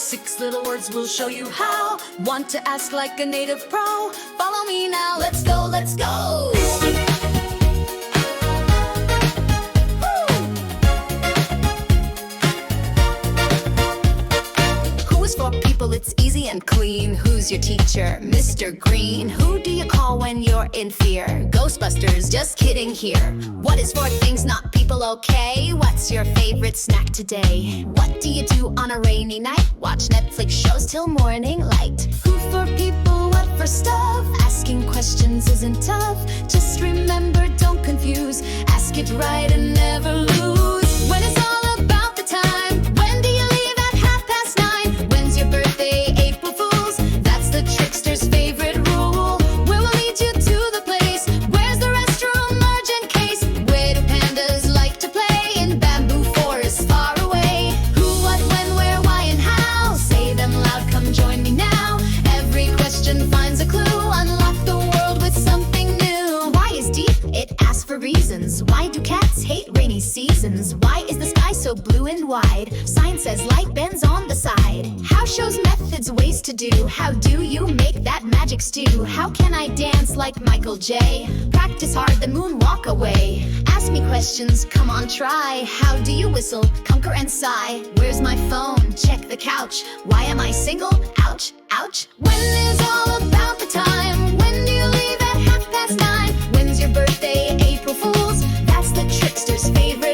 6 little words will show you how. Want to ask like a native pro? Follow me now, let's go, let's go! For people, it's easy and clean. Who's your teacher? Mr. Green. Who do you call when you're in fear? Ghostbusters, just kidding here. What is for things, not people, okay? What's your favorite snack today? What do you do on a rainy night? Watch Netflix shows till morning light. Who for people, what for stuff? Asking questions isn't tough. Just remember, don't confuse. Ask it right and never lose. When it's all about the time. When do you leave at 9:30? When's your birthday? April Fools. That's the trickster's favorite rule. We will lead you to the place. Where's the restroom? Urgent case. Where do pandas like to play? In bamboo forests far away. Who, what, when, where, why, and how? Say them loud, come join me now. Every question finds a clue. Unlock the world with something new. Why is deep? It asks for reasons. Why do cats hate rainy seasons? Why is the sky so blue and wide? Science says light bends on the side. How shows methods, ways to do. How do you make that magic stew? How can I dance like Michael J? Practice hard, the moon walk away. Ask me questions, come on try. How do you whistle, conquer and sigh? Where's my phone? Check the couch. Why am I single? Ouch, ouch. When is all about the time? When do you leave at 9:30? When's your birthday? April Fools. That's the trickster's favorite